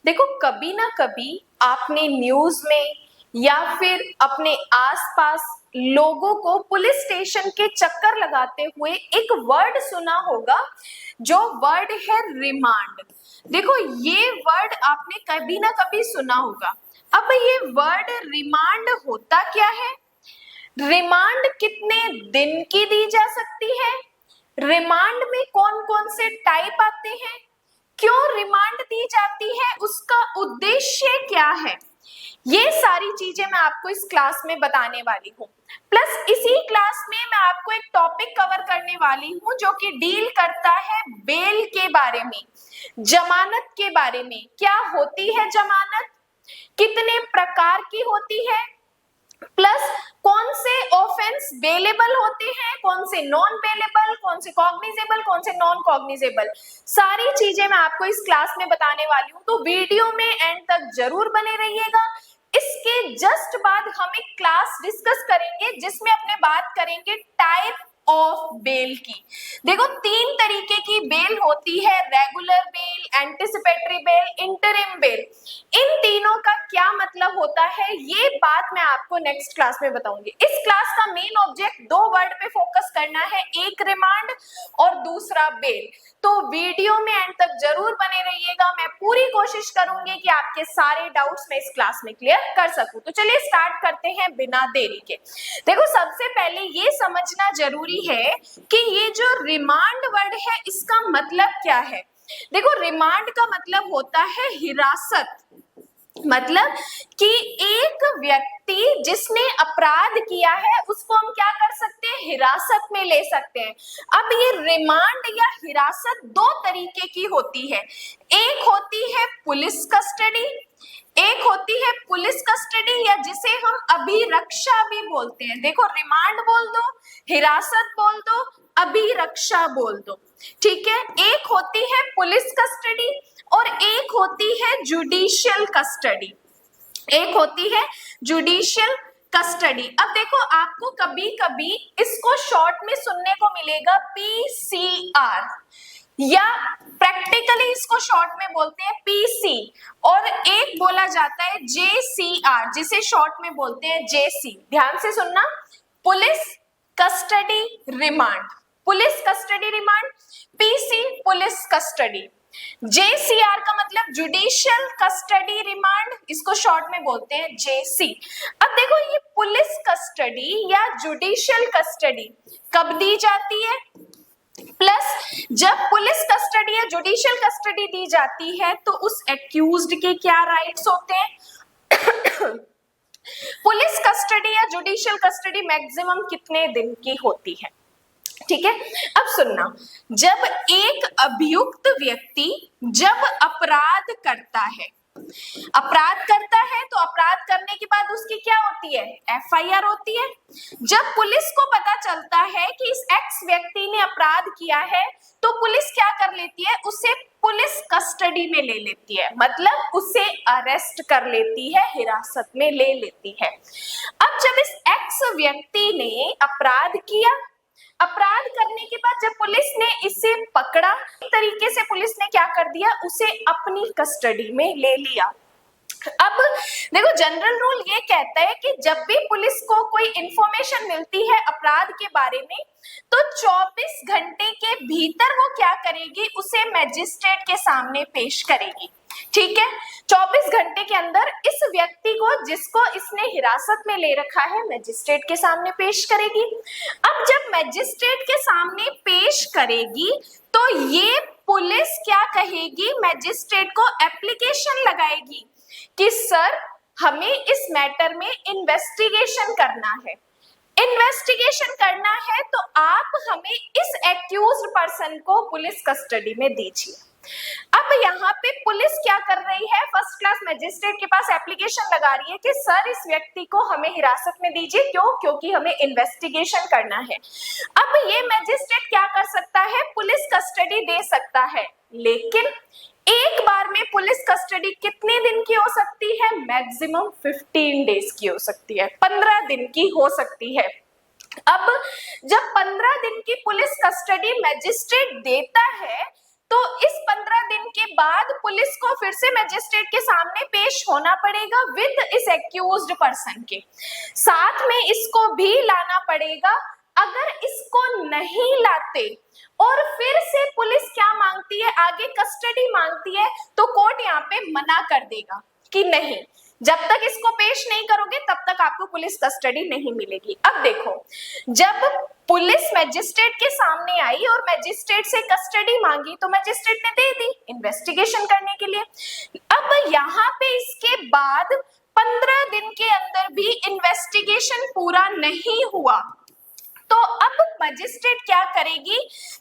देखो, कभी ना कभी आपने न्यूज में या फिर अपने आसपास लोगों को पुलिस स्टेशन के चक्कर लगाते हुए एक वर्ड सुना होगा, जो वर्ड है रिमांड। देखो, ये वर्ड आपने कभी ना कभी सुना होगा। अब ये वर्ड रिमांड होता क्या है? रिमांड कितने दिन की दी जा सकती है? रिमांड में कौन कौन से टाइप आते हैं? क्यों रिमांड दी जाती है? उसका उद्देश्य क्या है? ये सारी चीजें मैं आपको इस क्लास में बताने वाली हूँ। प्लस इसी क्लास में मैं आपको एक टॉपिक कवर करने वाली हूँ जो कि डील करता है बेल के बारे में, जमानत के बारे में। क्या होती है जमानत, कितने प्रकार की होती है, प्लस कौन से ऑफेंस बेलेबल होते हैं, कौन से नॉन बेलेबल, कौन से कॉग्निजेबल, कौन से नॉन कॉग्निजेबल। सारी चीजें मैं आपको इस क्लास में बताने वाली हूँ, तो वीडियो में एंड तक जरूर बने रहिएगा। इसके जस्ट बाद हम एक क्लास डिस्कस करेंगे जिसमें अपने बात करेंगे टाइप ऑफ बेल की। देखो, तीन तरीके की बेल होती है, regular bail, anticipatory bail, interim bail. इन तीनों का क्या मतलब होता है, ये बात मैं आपको नेक्स्ट क्लास में बताऊंगी। इस क्लास का मेन ऑब्जेक्ट दो वर्ड पे फोकस करना है, एक रिमांड और दूसरा बेल। तो वीडियो में एंड तक जरूर बने रहिएगा। मैं पूरी कोशिश करूंगी कि आपके सारे डाउट्स मैं इस क्लास में क्लियर कर सकूं। तो चलिए स्टार्ट करते हैं बिना देरी के। देखो, सबसे पहले ये समझना जरूरी है कि ये जो रिमांड वर्ड है इसका मतलब क्या है। देखो, रिमांड का मतलब होता है हिरासत। मतलब कि एक व्यक्ति जिसने अपराध किया है उसको हम क्या कर सकते हैं, हिरासत में ले सकते हैं। अब ये रिमांड या हिरासत दो तरीके की होती है। एक होती है पुलिस कस्टडी, एक होती है पुलिस कस्टडी या जिसे हम अभिरक्षा भी बोलते हैं। देखो, रिमांड बोल दो, हिरासत बोल दो, अभिरक्षा बोल दो, ठीक है। एक होती है पुलिस कस्टडी और एक होती है जुडिशियल कस्टडी, एक होती है जुडिशियल कस्टडी। अब देखो, आपको कभी कभी इसको शॉर्ट में सुनने को मिलेगा पीसीआर, या प्रैक्टिकली इसको शॉर्ट में बोलते हैं पीसी, और एक बोला जाता है जेसीआर जिसे शॉर्ट में बोलते हैं जेसी। ध्यान से सुनना, police custody remand, police custody remand, PC police custody, JCR का मतलब जुडिशियल कस्टडी रिमांड, इसको शॉर्ट में बोलते हैं जेसी। अब देखो, ये पुलिस कस्टडी या जुडिशियल कस्टडी कब दी जाती है, प्लस जब पुलिस कस्टडी या जुडिशियल कस्टडी दी जाती है तो उस एक्यूज्ड के क्या राइट्स होते हैं। पुलिस कस्टडी या जुडिशियल कस्टडी मैक्सिमम कितने दिन की होती है, ठीक है। अब सुनना, जब एक अभियुक्त व्यक्ति जब अपराध करता है, अपराध करता है तो अपराध करने के बाद उसकी क्या होती है, एफआईआर होती है। जब पुलिस को पता चलता है कि इस एक्स व्यक्ति ने अपराध किया है तो पुलिस क्या कर लेती है, उसे पुलिस कस्टडी में ले लेती है, मतलब उसे अरेस्ट कर लेती है, हिरासत में ले लेती है। अब जब इस एक्स व्यक्ति ने अपराध किया, अपराध करने के बाद जब पुलिस ने इसे पकड़ा, एक तरीके से पुलिस ने क्या कर दिया, उसे अपनी कस्टडी में ले लिया। अब देखो, जनरल रूल ये कहता है कि जब भी पुलिस को कोई इंफॉर्मेशन मिलती है अपराध के बारे में तो 24 घंटे के भीतर वो क्या करेगी, उसे मैजिस्ट्रेट के सामने पेश करेगी, ठीक है। 24 घंटे के अंदर इस व्यक्ति को जिसको इसने हिरासत में ले रखा है मैजिस्ट्रेट के सामने पेश करेगी। अब जब मैजिस्ट्रेट के सामने पेश करेगी तो ये पुलिस क्या कहेगी, मैजिस्ट्रेट को एप्लीकेशन लगाएगी कि सर हमें इस मैटर में इन्वेस्टिगेशन करना है, इन्वेस्टिगेशन करना है तो आप हमें इस एक्यूज्ड पर्सन को पुलिस कस्टडी में दीजिए। अब यहाँ पे पुलिस क्या कर रही है, फर्स्ट क्लास मैजिस्ट्रेट के पास एप्लीकेशन लगा रही है कि सर इस व्यक्ति को हमें हिरासत में दीजिए, क्यों, क्योंकि हमें इन्वेस्टिगेशन करना है। अब ये मैजिस्ट्रेट क्या कर सकता है, पुलिस कस्टडी दे सकता है, लेकिन एक बार में पुलिस कस्टडी कितने दिन की हो सकती है, मैक्सिमम 15 डेज की हो सकती है, 15 दिन की हो सकती है। अब जब 15 दिन की पुलिस कस्टडी मैजिस्ट्रेट देता है तो इस 15 दिन के बाद पुलिस को फिर से मैजिस्ट्रेट के सामने पेश होना पड़ेगा विद इस एक्यूज्ड पर्सन के साथ में, इसको भी लाना पड़ेगा। अगर इसको नहीं लाते और फिर से पुलिस क्या मांगती है, आगे कस्टडी मांगती है, तो कोर्ट यहाँ पे मना कर देगा कि नहीं, जब तक इसको पेश नहीं करोगे तब तक आपको पुलिस कस्टडी नहीं मिलेगी। अब देखो, जब पुलिस मैजिस्ट्रेट के सामने आई और मैजिस्ट्रेट से कस्टडी मांगी तो मैजिस्ट्रेट ने दे दी इन्वेस्टिगेशन करने के लिए। अब यहाँ पे इसके बाद 15 दिन के अंदर भी इन्वेस्टिगेशन पूरा नहीं हुआ, तो अब मजिस्ट्रेट क्या करेगी,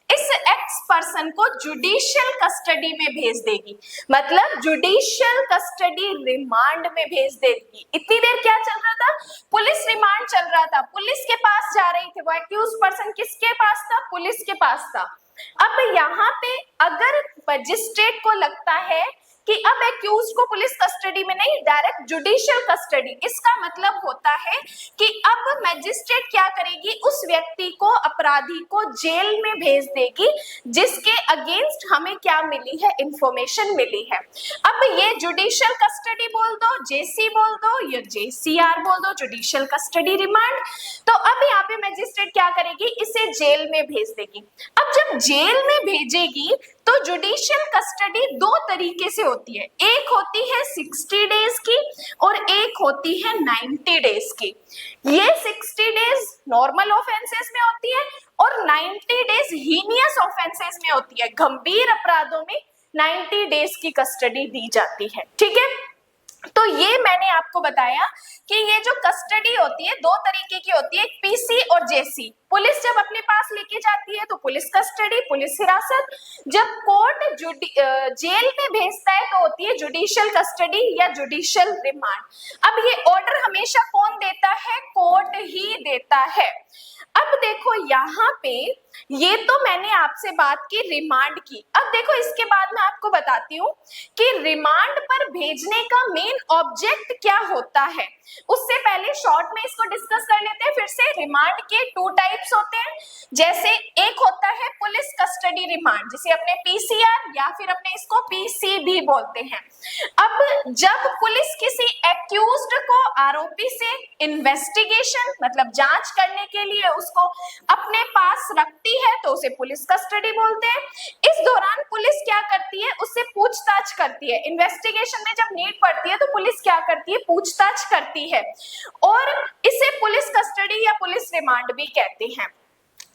इस एक्स पर्सन को जुडिशियल कस्टडी में भेज देगी, मतलब जुडिशियल कस्टडी रिमांड में भेज देगी। इतनी देर क्या चल रहा था, पुलिस रिमांड चल रहा था, पुलिस के पास जा रही थी, वो एक्यूज पर्सन किसके पास था, पुलिस के पास था। अब यहाँ पे अगर मजिस्ट्रेट को लगता है कि अब एक्यूज को पुलिस कस्टडी में नहीं, डायरेक्ट जुडिशियल कस्टडी, इसका मतलब होता है कि अब मैजिस्ट्रेट क्या करेगी, उस व्यक्ति को, अपराधी को जेल में भेज देगी जिसके अगेंस्ट हमें क्या मिली है, इंफॉर्मेशन मिली है। अब ये जुडिशियल कस्टडी बोल दो, जेसी बोल दो या जेसीआर बोल दो, जुडिशियल कस्टडी रिमांड। तो अब यहाँ पे मैजिस्ट्रेट क्या करेगी, इसे जेल में भेज देगी। अब जब जेल में भेजेगी तो जुडिशियल कस्टडी दो तरीके से होती है, एक होती है 60 डेज की और एक होती है 90 डेज की। ये 60 डेज नॉर्मल ऑफेंसेस में होती है और 90 डेज हीनियस ऑफेंसेस में होती है, गंभीर अपराधों में 90 डेज की कस्टडी दी जाती है। ठीक है, तो ये मैंने आपको बताया कि ये जो कस्टडी होती है दो तरीके की होती है, एक पीसी और जेसी। पुलिस जब अपने पास लेके जाती है तो पुलिस कस्टडी, पुलिस हिरासत, जब कोर्ट जेल में भेजता है तो होती है जुडिशियल कस्टडी या जुडिशियल रिमांड। अब ये ऑर्डर हमेशा कौन देता है, कोर्ट ही देता है। अब देखो यहाँ पे ये तो मैंने आपसे बात की रिमांड की। अब देखो इसके बाद मैं आपको बताती हूँ कि रिमांड पर भेजने का मेन ऑब्जेक्ट क्या होता है। उससे पहले शॉर्ट में इसको डिस्कस कर लेते हैं फिर से। रिमांड के 2 टाइप्स होते हैं, जैसे एक होता है पुलिस कस्टडी रिमांड, जिसे अपने पीसीआर या फिर अपने इसको पीसी भी बोलते हैं। अब जब पुलिस किसी एक्यूज्ड को आरोपी से इन्वेस्टिगेशन मतलब जांच करने के लिए उसको अपने पास रखती है तो उसे पुलिस कस्टडी बोलते हैं। इस दौरान पुलिस क्या करती है, उससे पूछताछ करती है। इन्वेस्टिगेशन में जब नीड पड़ती है तो पुलिस क्या करती है, पूछताछ करती है, और इसे पुलिस कस्टडी या पुलिस रिमांड भी कहते हैं।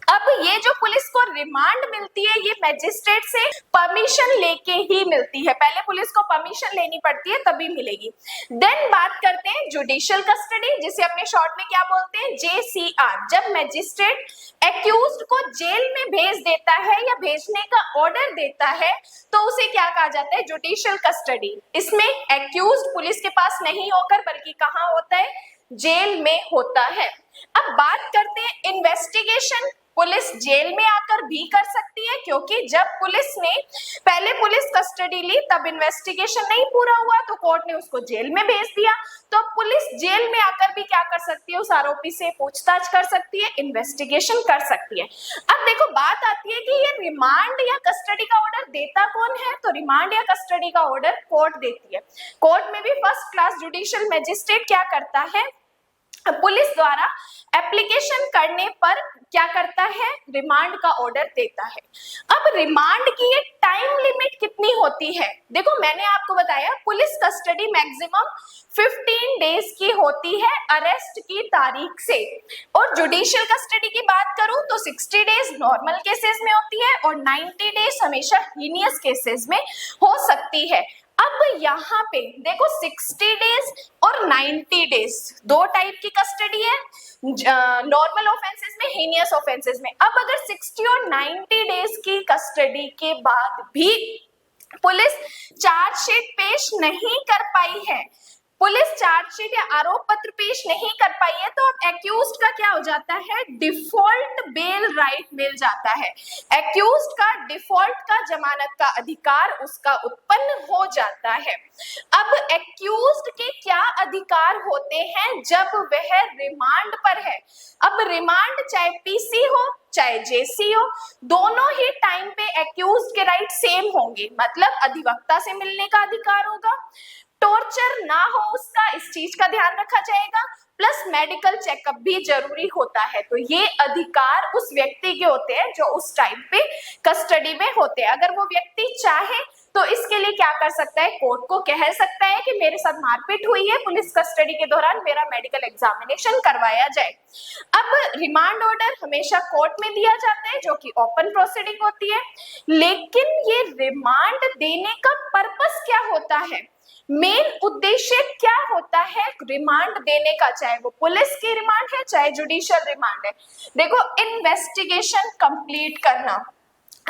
अब ये जो पुलिस को रिमांड मिलती है ये मैजिस्ट्रेट से परमिशन लेके ही मिलती है, पहले पुलिस को परमिशन लेनी पड़ती है तभी मिलेगी। देन बात करते हैं जुडिशियल कस्टडी, जिसे अपने शॉर्ट में क्या बोलते हैं, जेसीआर। जब मैजिस्ट्रेट एक्यूज्ड को जेल में भेज देता है या भेजने का ऑर्डर देता है तो उसे क्या कहा जाता है, जुडिशियल कस्टडी। इसमें एक्यूज्ड पुलिस के पास नहीं होकर बल्कि कहाँ होता है, जेल में होता है। अब बात करते हैं इन्वेस्टिगेशन। पुलिस जेल में आकर भी कर सकती है, क्योंकि जब पुलिस ने पहले पुलिस कस्टडी ली तब इन्वेस्टिगेशन नहीं पूरा हुआ तो कोर्ट ने उसको जेल में भेज दिया, तो पुलिस जेल में आकर भी क्या कर सकती है, उस आरोपी से पूछताछ कर सकती है, इन्वेस्टिगेशन कर सकती है। अब देखो बात आती है कि ये रिमांड या कस्टडी का ऑर्डर देता कौन है, तो रिमांड या कस्टडी का ऑर्डर कोर्ट देती है। कोर्ट में भी फर्स्ट क्लास जुडिशियल मैजिस्ट्रेट क्या करता है, पुलिस द्वारा एप्लीकेशन करने पर क्या करता है, रिमांड का ऑर्डर देता है। अब रिमांड की ये टाइम लिमिट कितनी होती है, देखो मैंने आपको बताया पुलिस कस्टडी मैक्सिमम 15 डेज की होती है अरेस्ट की तारीख से, और जुडिशियल कस्टडी की बात करूं तो 60 डेज नॉर्मल केसेस में होती है और 90 डेज हमेशा हीनियस केसेस में हो सकती है। अब यहाँ पे देखो 60 डेज और 90 डेज दो टाइप की कस्टडी है, नॉर्मल ऑफेंसेस में, हीनियस ऑफेंसेस में। अब अगर 60 और 90 डेज की कस्टडी के बाद भी पुलिस चार्जशीट पेश नहीं कर पाई है पुलिस चार्जशीट या आरोप पत्र पेश नहीं कर पाई है तो अब एक्यूज्ड का क्या हो जाता है, डिफॉल्ट बेल राइट मिल जाता है। एक्यूज्ड का डिफॉल्ट का जमानत का अधिकार उसका उत्पन्न हो जाता है। अब एक्यूज्ड के क्या अधिकार होते हैं जब वह रिमांड पर है। अब रिमांड चाहे पीसी हो चाहे जेसी हो, दोनों ही टाइम पे एक्यूज्ड के राइट सेम होंगे, मतलब अधिवक्ता से मिलने का अधिकार होगा, टॉर्चर ना हो उसका, इस चीज का ध्यान रखा जाएगा, प्लस मेडिकल चेकअप भी जरूरी होता है। तो ये अधिकार उस व्यक्ति के होते हैं जो उस टाइम पे कस्टडी में होते हैं। अगर वो व्यक्ति चाहे तो इसके लिए क्या कर सकता है, कोर्ट को कह सकता है कि मेरे साथ मारपीट हुई है, पुलिस कस्टडी के दौरान मेरा मेडिकल एग्जामिनेशन करवाया जाए। अब रिमांड ऑर्डर हमेशा कोर्ट में दिया जाता है जो कि ओपन प्रोसीडिंग होती है, लेकिन ये रिमांड देने का पर्पस क्या होता है, मेन उद्देश्य क्या होता है रिमांड देने का, चाहे वो पुलिस की रिमांड है चाहे जुडिशियल रिमांड है। देखो, इन्वेस्टिगेशन कंप्लीट करना,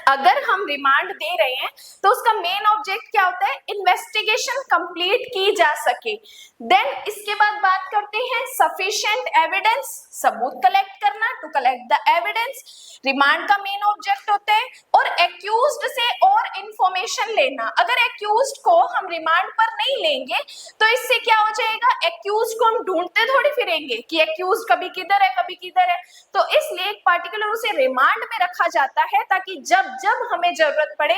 अगर हम रिमांड दे रहे हैं तो उसका मेन ऑब्जेक्ट क्या होता है, इन्वेस्टिगेशन कंप्लीट की जा सके। देन इसके बाद बात करते हैं सफिशिएंट एविडेंस, सबूत कलेक्ट करना, to collect the evidence remand का मेन ऑब्जेक्ट होता है, और एक्यूज्ड से और इंफॉर्मेशन लेना। अगर एक्यूज्ड को हम रिमांड पर नहीं लेंगे तो इससे क्या हो जाएगा, एक्यूज्ड को हम ढूंढते थोड़ी फिरेंगे कि एक्यूज्ड कभी किधर है कभी किधर है। तो इसलिए एक पार्टिकुलर उसे रिमांड में रखा जाता है ताकि जब जब हमें जरूरत पड़े,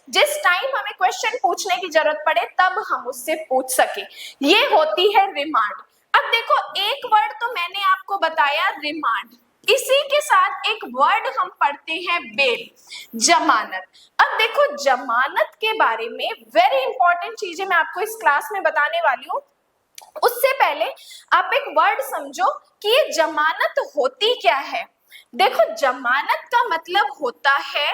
जिस टाइम हमें क्वेश्चन पूछने की जरूरत पड़े, तब हम उससे पूछ सके। ये होती है रिमांड। अब देखो, एक वर्ड तो मैंने आपको बताया रिमांड, इसी के साथ एक वर्ड हम पढ़ते हैं बेल, जमानत। अब देखो, जमानत के बारे में वेरी इंपॉर्टेंट चीजें मैं आपको इस क्लास में बताने वाली हूँ। उससे पहले आप एक वर्ड समझो कि ये जमानत होती क्या है। देखो, जमानत का मतलब होता है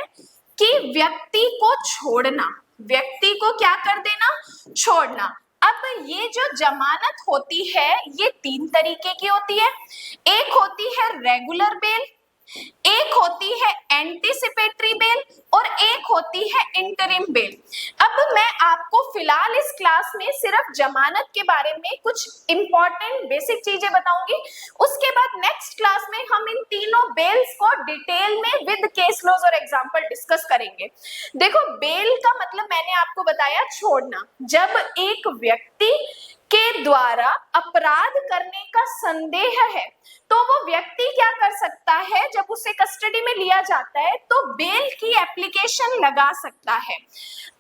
कि व्यक्ति को छोड़ना, व्यक्ति को क्या कर देना, छोड़ना। अब ये जो जमानत होती है ये तीन तरीके की होती है। एक होती है रेगुलर बेल, एक होती है एंटीसिपेटरी बेल, और एक होती है इंटरिम बेल। अब मैं आपको फिलहाल इस क्लास में सिर्फ जमानत के बारे में कुछ इंपॉर्टेंट बेसिक चीजें बताऊंगी। उसके बाद नेक्स्ट क्लास में हम इन तीनों बेल्स को डिटेल में विद केस लॉज और एग्जांपल डिस्कस करेंगे। देखो, बेल का मतलब मैंने आपको बताया छोड़ना। जब एक व्यक्ति के द्वारा अपराध करने का संदेह है तो वो व्यक्ति क्या कर सकता है, जब उसे कस्टडी में लिया जाता है तो बेल की एप्लीकेशन लगा सकता है।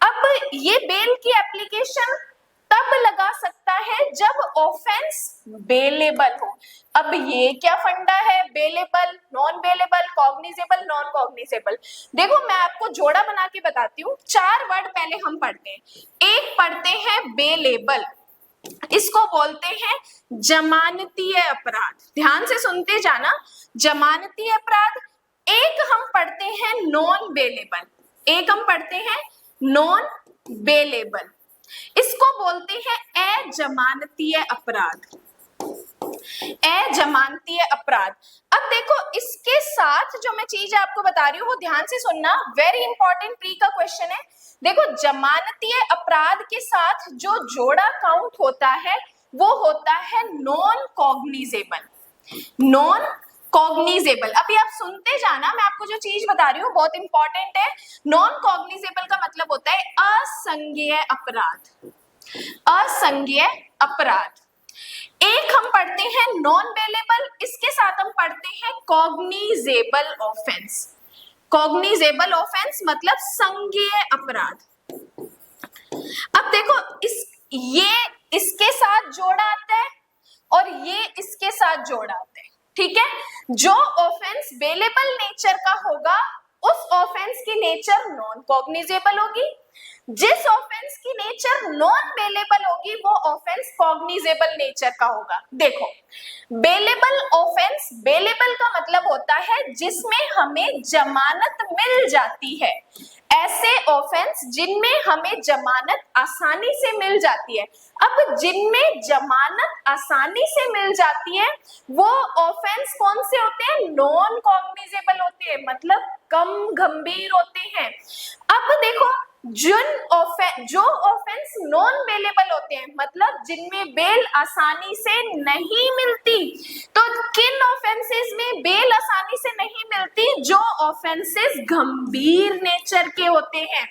अब ये बेल की एप्लीकेशन तब लगा सकता है जब ऑफेंस बेलेबल हो। अब ये क्या फंडा है, bailable, non bailable, cognizable, non cognizable. देखो, मैं आपको जोड़ा बना के बताती हूँ। चार वर्ड पहले हम पढ़ते हैं। एक पढ़ते हैं बेलेबल, इसको बोलते हैं जमानतीय अपराध। ध्यान से सुनते जाना, जमानतीय अपराध। एक हम पढ़ते हैं नॉन बेलेबल, एक हम पढ़ते हैं नॉन बेलेबल, इसको बोलते हैं अजमानतीय अपराध, अजमानतीय अपराध। अब देखो, इसके साथ जो मैं चीज आपको बता रही हूँ वो ध्यान से सुनना, वेरी इंपॉर्टेंट प्री का क्वेश्चन है। देखो, जमानतीय अपराध के साथ जो जोड़ा काउंट होता है वो होता है नॉन कॉग्निजेबल, नॉन कॉग्निजेबल। अभी आप सुनते जाना, मैं आपको जो चीज बता रही हूँ बहुत इंपॉर्टेंट है। नॉन कॉग्निजेबल का मतलब होता है असंज्ञेय अपराध, असंज्ञेय अपराध। एक हम पढ़ते हैं नॉन बेलेबल, इसके साथ हम पढ़ते हैं कॉग्निजेबल ऑफेंस। कॉग्निजेबल ऑफेंस मतलब संज्ञेय अपराध। अब देखो, ये इसके साथ जोड़ा आता है और ये इसके साथ जोड़ा आता है, ठीक है। जो ऑफेंस बेलेबल नेचर का होगा उस ऑफेंस की नेचर नॉन कॉग्निजेबल होगी, जिस ऑफेंस की नेचर नॉन बेलेबल होगी वो ऑफेंस कॉग्निजेबल नेचर का होगा। देखो, बेलेबल ऑफेंस, बेलेबल का मतलब होता है जिसमें हमें जमानत मिल जाती है। ऐसे ऑफेंस जिनमें हमें जमानत आसानी से मिल जाती है। अब जिनमें जमानत आसानी से मिल जाती है वो ऑफेंस कौन से होते हैं, नॉन कॉग्निजेबल होते हैं, मतलब कम गंभीर होते हैं। अब देखो, जो ऑफेंस नॉन बेलेबल होते हैं, मतलब जिनमें बेल आसानी से नहीं मिलती। तो किन ऑफेंसेस में बेल आसानी से नहीं मिलती? जो ऑफेंसेस गंभीर नेचर के होते हैं।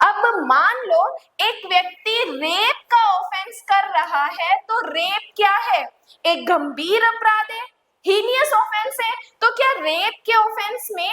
अब मान लो एक व्यक्ति रेप का ऑफेंस कर रहा है, तो रेप क्या है? एक गंभीर अपराध है, हीनियस ऑफेंस है। तो क्या रेप के ऑफेंस में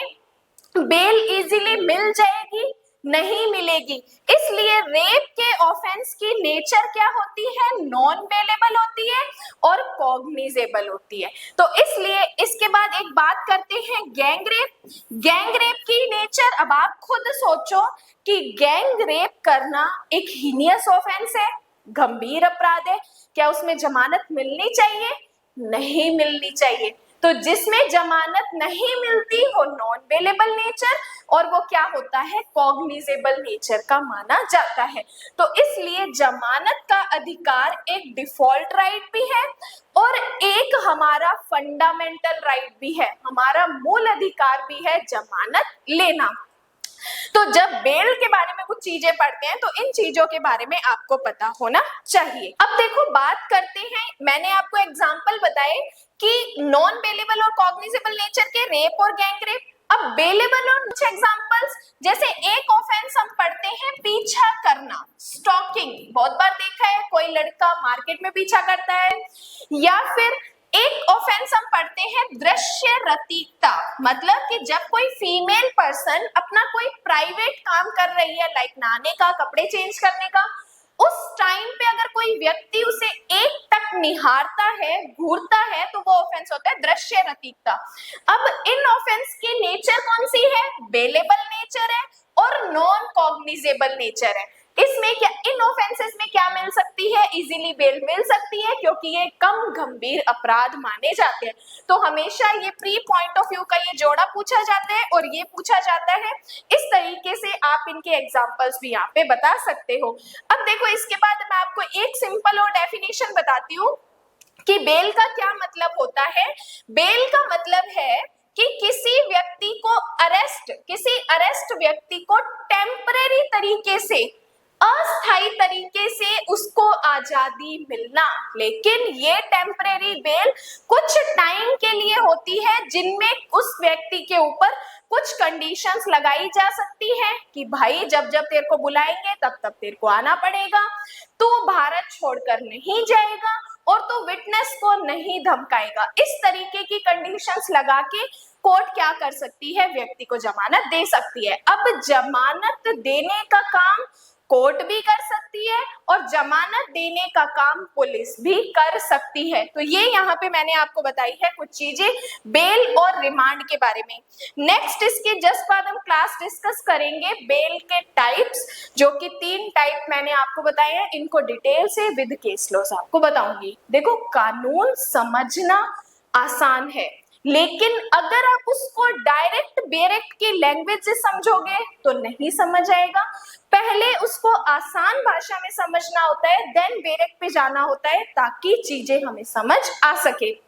बेल इजीली मिल जाएगी? नहीं मिलेगी। इसलिए रेप के ऑफेंस की नेचर क्या होती है? नॉन बेलेबल होती है और कॉग्निजेबल होती है। तो इसलिए इसके बाद एक बात करते हैं गैंग रेप। गैंग रेप की नेचर, अब आप खुद सोचो कि गैंग रेप करना एक हीनियस ऑफेंस है, गंभीर अपराध है। क्या उसमें जमानत मिलनी चाहिए? नहीं मिलनी चाहिए। तो जिसमें जमानत नहीं मिलती वो नॉन बेलेबल नेचर, और वो क्या होता है? कॉग्निजेबल नेचर का माना जाता है। तो इसलिए जमानत का अधिकार एक डिफॉल्ट राइट भी है और एक हमारा फंडामेंटल राइट भी है, हमारा मूल अधिकार भी है जमानत लेना। तो जब बेल के बारे में कुछ चीजें पढ़ते हैं तो इन चीजों के बारे में आपको पता होना चाहिए। अब देखो बात करते हैं, मैंने आपको एग्जांपल बताए कि नॉन बेलेबल और कॉग्निजेबल नेचर के रेप और गैंग रेप। अब बेलेबल और कुछ एग्जांपल्स, जैसे एक ऑफेंस हम पढ़ते हैं पीछा करना, स्टॉकिंग। बहुत बार देखा है कोई लड़का मार्केट में पीछा करता है। या फिर एक ऑफेंस हम पढ़ते हैं दृश्य रतिकता, मतलब कि जब कोई फीमेल पर्सन अपना कोई प्राइवेट काम कर रही है, लाइक नहाने का, कपड़े चेंज करने का, उस टाइम पे अगर कोई व्यक्ति उसे एक टक निहारता है, घूरता है, तो वो ऑफेंस होता है दृश्य रतिकता। अब इन ऑफेंस की नेचर कौन सी है? बेलेबल नेचर है और नॉन कॉग्निजेबल नेचर है। इसमें क्या, इन ऑफेंसेस में क्या मिल सकती है? इजीली बेल मिल सकती है क्योंकि ये कम गंभीर अपराध माने जाते हैं। तो हमेशा ये प्री पॉइंट ऑफ व्यू का ये जोड़ा पूछा जाता है और ये पूछा जाता है। इस तरीके से आप इनके एग्जांपल्स भी यहाँ पे बता सकते हो। अब देखो इसके बाद मैं आपको एक सिंपल और डेफिनेशन बताती हूँ कि बेल का क्या मतलब होता है। बेल का मतलब है कि किसी व्यक्ति को किसी अरेस्ट व्यक्ति को टेम्परेरी तरीके से, अस्थायी तरीके से उसको आजादी मिलना। लेकिन ये टेम्परेरी बेल कुछ टाइम के लिए होती है, जिनमें उस व्यक्ति के ऊपर कुछ कंडीशंस लगाई जा सकती है कि भाई जब जब तेरे को बुलाएंगे तब तब तेरे को आना पड़ेगा, तू भारत छोड़कर नहीं जाएगा और तू विटनेस को नहीं धमकाएगा। इस तरीके की कंडीशंस लगा के कोर्ट क्या कर सकती है? व्यक्ति को जमानत दे सकती है। अब जमानत देने का काम कोर्ट भी कर सकती है और जमानत देने का काम पुलिस भी कर सकती है। तो ये यहाँ पे मैंने आपको बताई है कुछ चीजें बेल और रिमांड के बारे में। नेक्स्ट इसके जस्ट बाद हम क्लास डिस्कस करेंगे बेल के टाइप्स, जो कि 3 टाइप मैंने आपको बताए हैं। इनको डिटेल से विद केस लॉस आपको बताऊंगी। देखो कानून समझना आसान है, लेकिन अगर आप उसको डायरेक्ट की लैंग्वेज से समझोगे तो नहीं समझ आएगा। पहले उसको आसान भाषा में समझना होता है, देन बेरेक्ट पे जाना होता है, ताकि चीजें हमें समझ आ सके।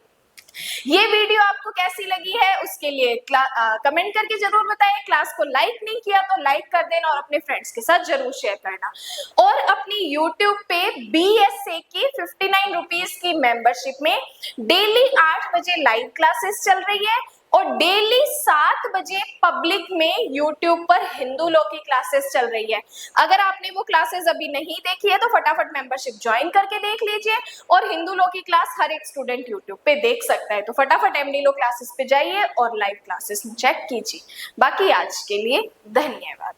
ये वीडियो आपको कैसी लगी है उसके लिए कमेंट करके जरूर बताएं। क्लास को लाइक नहीं किया तो लाइक कर देना और अपने फ्रेंड्स के साथ जरूर शेयर करना। और अपनी यूट्यूब पे BSA की 59 रुपीज की मेंबरशिप में डेली 8 बजे लाइव क्लासेस चल रही है और डेली 7 बजे पब्लिक में यूट्यूब पर हिंदू लॉ की क्लासेस चल रही है। अगर आपने वो क्लासेस अभी नहीं देखी है तो फटाफट मेंबरशिप ज्वाइन करके देख लीजिए और हिंदू लॉ की क्लास हर एक स्टूडेंट यूट्यूब पे देख सकता है। तो फटाफट MD लॉ क्लासेस पे जाइए और लाइव क्लासेस में चेक कीजिए। बाकी आज के लिए धन्यवाद।